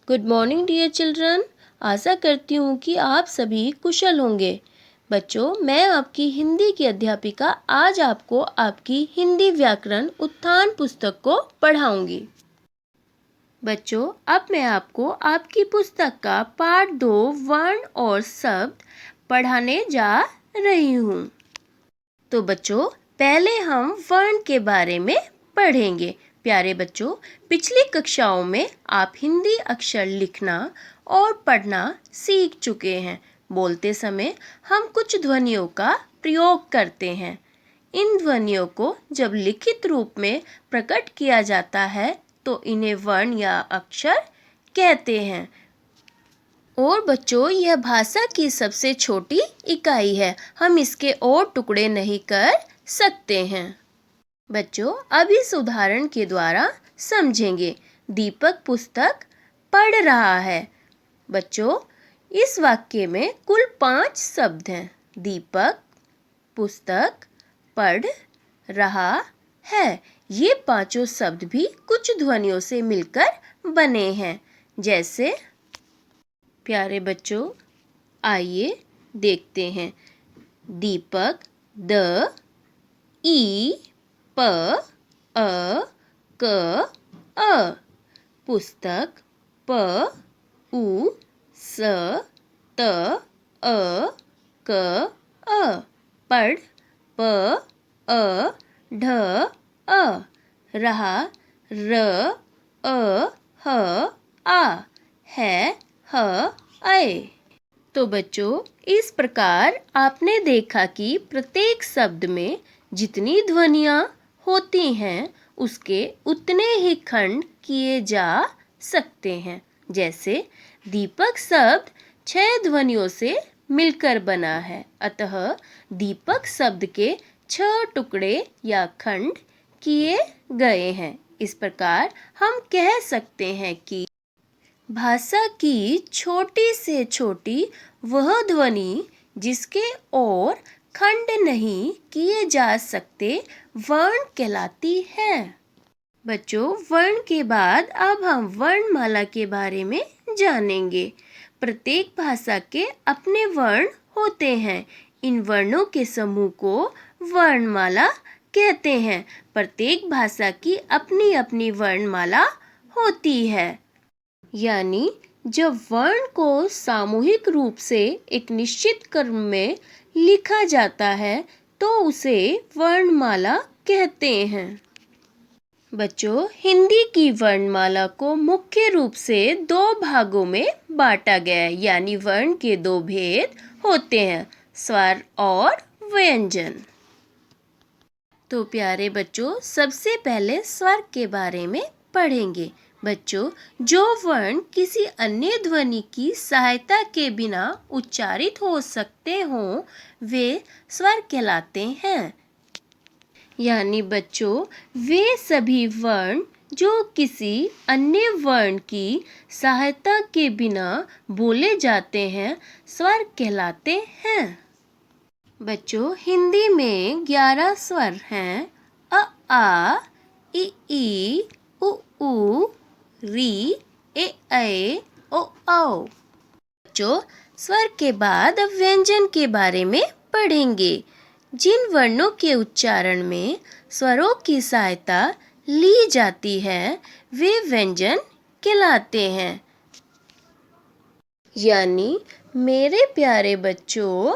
Good morning dear children. आशा करती हूँ कि आप सभी कुशल होंगे। बच्चों, मैं आपकी हिंदी की अध्यापिका आज आपको आपकी हिंदी व्याकरण उत्थान पुस्तक को पढ़ाऊंगी। बच्चों, अब मैं आपको आपकी पुस्तक का पाठ 2 वर्ण और शब्द पढ़ाने जा रही हूँ। तो बच्चों, पहले हम वर्ण के बारे में पढ़ेंगे। प्यारे बच्चों, पिछली कक्षाओं में आप हिंदी अक्षर लिखना और पढ़ना सीख चुके हैं। बोलते समय हम कुछ ध्वनियों का प्रयोग करते हैं। इन ध्वनियों को जब लिखित रूप में प्रकट किया जाता है तो इन्हें वर्ण या अक्षर कहते हैं। और बच्चों, यह भाषा की सबसे छोटी इकाई है। हम इसके और टुकड़े नहीं कर सकते हैं। बच्चों, अब इस उदाहरण के द्वारा समझेंगे। दीपक पुस्तक पढ़ रहा है। बच्चों, इस वाक्य में कुल 5 शब्द हैं। दीपक पुस्तक पढ़ रहा है। ये पांचों शब्द भी कुछ ध्वनियों से मिलकर बने हैं। जैसे, प्यारे बच्चों, आइए देखते हैं। दीपक द ई प अ क अ, पुस्तक प उ स त अ क अ, पढ़ प अ ढ अ, रहा र अ ह आ, है ह ऐ। तो बच्चों, इस प्रकार आपने देखा कि प्रत्येक शब्द में जितनी ध्वनियाँ होती हैं उसके उतने ही खंड किए जा सकते हैं। जैसे दीपक शब्द 6 ध्वनियों से मिलकर बना है, अतः दीपक शब्द के 6 टुकड़े या खंड किए गए हैं। इस प्रकार हम कह सकते हैं कि भाषा की छोटी से छोटी वह ध्वनि जिसके और खंड नहीं किए जा सकते वर्ण कहलाती है। बच्चों, वर्ण के बाद अब हम वर्णमाला के बारे में जानेंगे। प्रत्येक भाषा के अपने वर्ण होते हैं। इन वर्णों के समूह को वर्णमाला कहते हैं। प्रत्येक भाषा की अपनी अपनी वर्णमाला होती है। यानी जब वर्ण को सामूहिक रूप से एक निश्चित क्रम में लिखा जाता है तो उसे वर्णमाला कहते हैं। बच्चों, हिंदी की वर्णमाला को मुख्य रूप से 2 भागों में बांटा गया है। यानी वर्ण के 2 भेद होते हैं, स्वर और व्यंजन। तो प्यारे बच्चों, सबसे पहले स्वर के बारे में पढ़ेंगे। बच्चों, जो वर्ण किसी अन्य ध्वनि की सहायता के बिना उच्चारित हो सकते हों वे स्वर कहलाते हैं। यानी बच्चों, वे सभी वर्ण जो किसी अन्य वर्ण की सहायता के बिना बोले जाते हैं स्वर कहलाते हैं। बच्चों, हिंदी में 11 स्वर हैं। अ आ इ ई उ ऊ री ए ऐ ओ औ। बच्चों, स्वर के बाद अब व्यंजन के बारे में पढ़ेंगे। जिन वर्णों के उच्चारण में स्वरों की सहायता ली जाती है वे व्यंजन कहलाते हैं। यानी मेरे प्यारे बच्चों,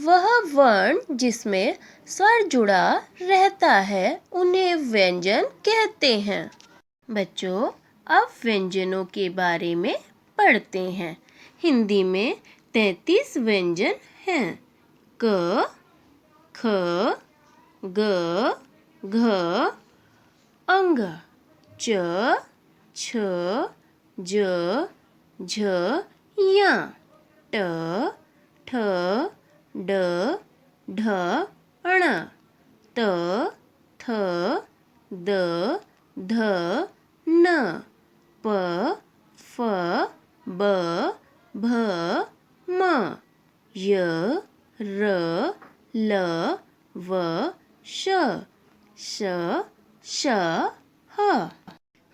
वह वर्ण जिसमें स्वर जुड़ा रहता है उन्हें व्यंजन कहते हैं। बच्चों, अब व्यंजनों के बारे में पढ़ते हैं। हिंदी में 33 व्यंजन हैं। क, ख, ग, घ, अंग, च, छ, ज, झ, या, ट, ठ, ड, ढ, ण, त, थ, द, ध, न, प, फ, ब, भ, म, य, र, ल, व, श, श, ह।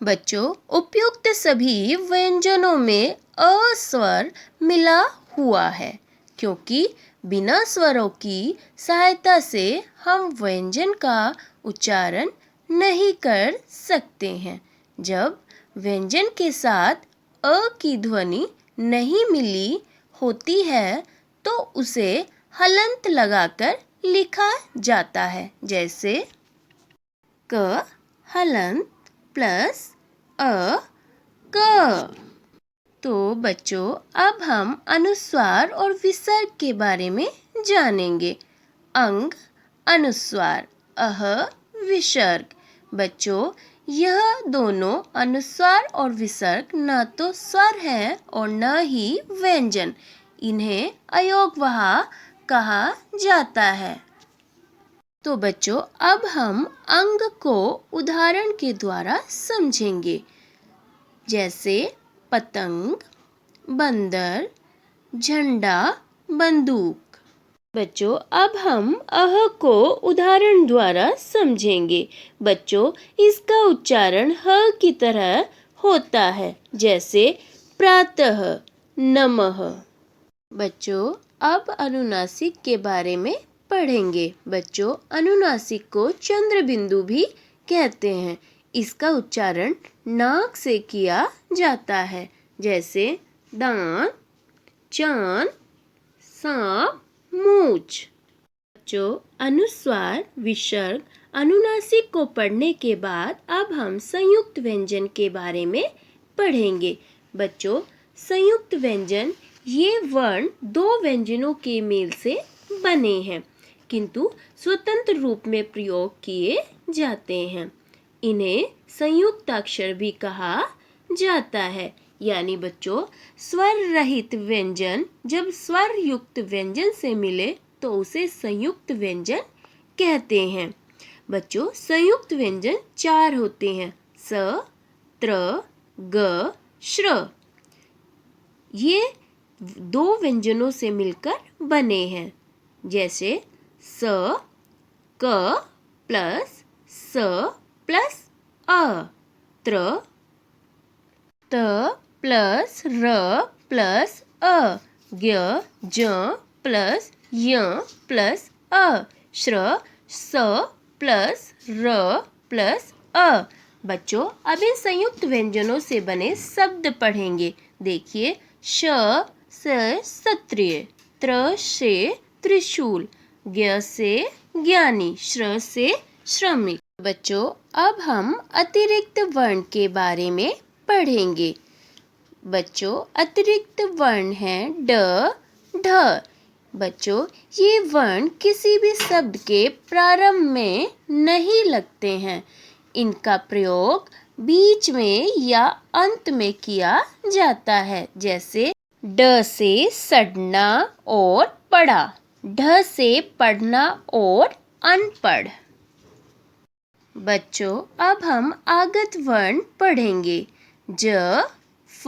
बच्चों, उपयुक्त सभी व्यंजनों में अ स्वर मिला हुआ है, क्योंकि बिना स्वरों की सहायता से हम व्यंजन का उच्चारण नहीं कर सकते हैं। जब व्यंजन के साथ अ की ध्वनि नहीं मिली होती है तो उसे हलंत लगाकर लिखा जाता है, जैसे क हलंत प्लस अ क। तो बच्चों, अब हम अनुस्वार और विसर्ग के बारे में जानेंगे। अंग, अनुस्वार, अह, विसर्ग। बच्चों, यह दोनों अनुस्वार और विसर्ग न तो स्वर है और न ही व्यंजन। इन्हें अयोगवाह कहा जाता है। तो बच्चों, अब हम अंग को उदाहरण के द्वारा समझेंगे, जैसे पतंग, बंदर, झंडा, बंदूक। बच्चों, अब हम अह को उदाहरण द्वारा समझेंगे। बच्चों, इसका उच्चारण ह की तरह होता है, जैसे प्रातः, नमः। बच्चों, अब अनुनासिक के बारे में पढ़ेंगे। बच्चों, अनुनासिक को चंद्र बिंदु भी कहते हैं। इसका उच्चारण नाक से किया जाता है, जैसे दांत, चांद, सांप, मूंछ। बच्चों, अनुस्वार, विसर्ग, अनुनासिक को पढ़ने के बाद अब हम संयुक्त व्यंजन के बारे में पढ़ेंगे। बच्चों, संयुक्त व्यंजन ये वर्ण दो व्यंजनों के मेल से बने हैं, किंतु स्वतंत्र रूप में प्रयोग किए जाते हैं। इन्हें संयुक्ताक्षर भी कहा जाता है। यानी बच्चों, स्वर रहित व्यंजन जब स्वर युक्त व्यंजन से मिले तो उसे संयुक्त व्यंजन कहते हैं। बच्चों, संयुक्त व्यंजन 4 होते हैं: स, त्र, ग, श्र। ये दो व्यंजनों से मिलकर बने हैं, जैसे स, क प्लस स प्लस अ, त्र, त प्लस र प्लस अ, ज्ञ, ज प्लस य प्लस अ, श्र, स प्लस र प्लस अ। बच्चों, अब इन संयुक्त व्यंजनों से बने शब्द पढ़ेंगे। देखिए, श से क्षत्रिय, त्र से त्रिशूल, ज्ञ से ज्ञानी, श्र से श्रमिक। बच्चों, अब हम अतिरिक्त वर्ण के बारे में पढ़ेंगे। बच्चों, अतिरिक्त वर्ण हैं ड, ढ। बच्चों, ये वर्ण किसी भी शब्द के प्रारंभ में नहीं लगते हैं। इनका प्रयोग बीच में या अंत में किया जाता है, जैसे ड से सड़ना और पढ़ा, ढ से पढ़ना और अनपढ़। बच्चों, अब हम आगत वर्ण पढ़ेंगे, ज, फ,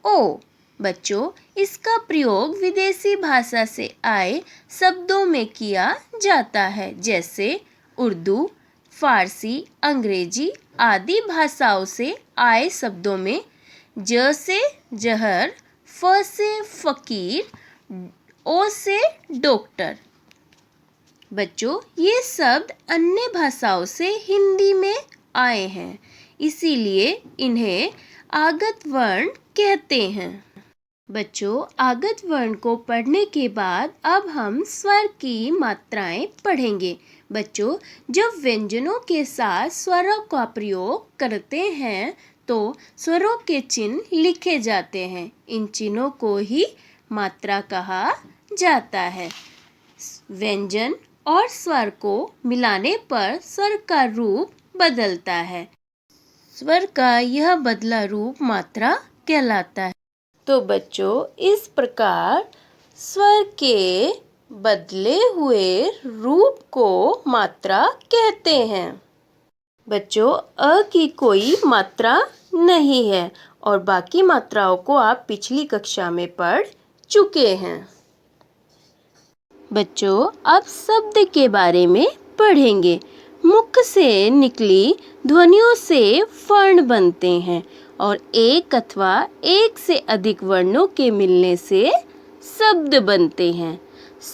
ओ। बच्चों, इसका प्रयोग विदेशी भाषा से आए शब्दों में किया जाता है, जैसे उर्दू, फारसी, अंग्रेजी आदि भाषाओं से आए शब्दों में ज से जहर, फ से फकीर, ओ से डॉक्टर। बच्चों, ये शब्द अन्य भाषाओं से हिंदी में आए हैं, इसीलिए इन्हें आगत वर्ण कहते हैं। बच्चों, आगत वर्ण को पढ़ने के बाद अब हम स्वर की मात्राएं पढ़ेंगे। बच्चों, जब व्यंजनों के साथ स्वरों का प्रयोग करते हैं तो स्वरों के चिन्ह लिखे जाते हैं। इन चिन्हों को ही मात्रा कहा जाता है। व्यंजन और स्वर को मिलाने पर स्वर का रूप बदलता है। स्वर का यह बदला रूप मात्रा कहलाता है। तो बच्चों, इस प्रकार स्वर के बदले हुए रूप को मात्रा कहते हैं। बच्चों, अ की कोई मात्रा नहीं है और बाकी मात्राओं को आप पिछली कक्षा में पढ़ चुके हैं। बच्चों, अब शब्द के बारे में पढ़ेंगे। मुख से निकली ध्वनियों से वर्ण बनते हैं और एक अथवा एक से अधिक वर्णों के मिलने से शब्द बनते हैं।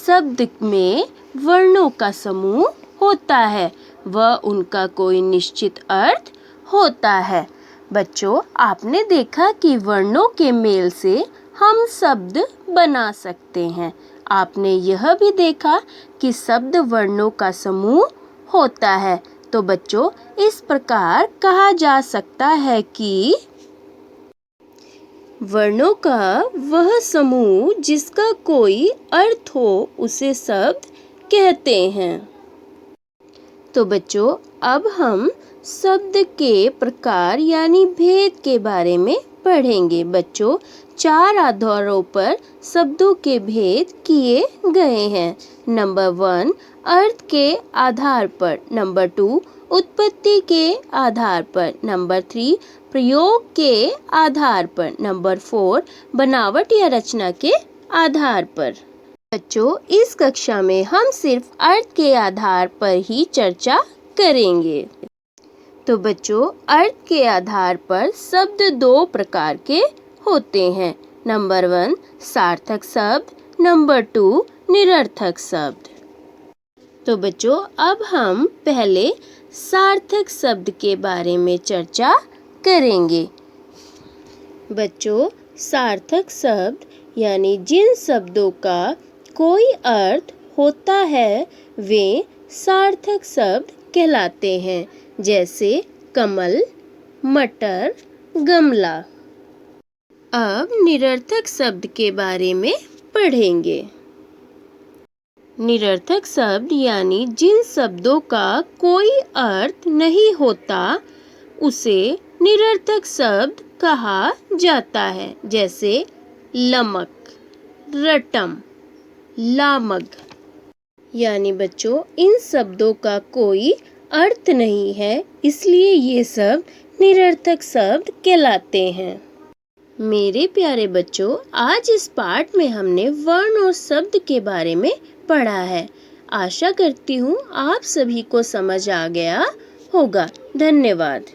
शब्द में वर्णों का समूह होता है व उनका कोई निश्चित अर्थ होता है। बच्चों, आपने देखा कि वर्णों के मेल से हम शब्द बना सकते हैं। आपने यह भी देखा कि शब्द वर्णों का समूह होता है। तो बच्चों, इस प्रकार कहा जा सकता है कि वर्णों का वह समूह जिसका कोई अर्थ हो उसे शब्द कहते हैं। तो बच्चों, अब हम शब्द के प्रकार यानी भेद के बारे में पढ़ेंगे। बच्चों, 4 आधारों पर शब्दों के भेद किए गए हैं। नंबर 1 अर्थ के आधार पर, नंबर 2 उत्पत्ति के आधार पर, नंबर 3 प्रयोग के आधार पर, नंबर 4 बनावट या रचना के आधार पर। बच्चों, इस कक्षा में हम सिर्फ अर्थ के आधार पर ही चर्चा करेंगे। तो बच्चों, अर्थ के आधार पर शब्द 2 प्रकार के होते हैं। नंबर 1 सार्थक शब्द, नंबर 2 निरर्थक शब्द। तो बच्चों, अब हम पहले सार्थक शब्द के बारे में चर्चा करेंगे। बच्चों, सार्थक शब्द यानी जिन शब्दों का कोई अर्थ होता है वे सार्थक शब्द कहलाते हैं, जैसे कमल, मटर, गमला। अब निरर्थक शब्द के बारे में पढ़ेंगे। निरर्थक शब्द यानी जिन शब्दों का कोई अर्थ नहीं होता उसे निरर्थक शब्द कहा जाता है, जैसे लमक, रटम, लामक। यानी बच्चों, इन शब्दों का कोई अर्थ नहीं है, इसलिए ये शब्द निरर्थक शब्द कहलाते हैं। मेरे प्यारे बच्चों, आज इस पाठ में हमने वर्ण और शब्द के बारे में पढ़ा है। आशा करती हूँ आप सभी को समझ आ गया होगा। धन्यवाद।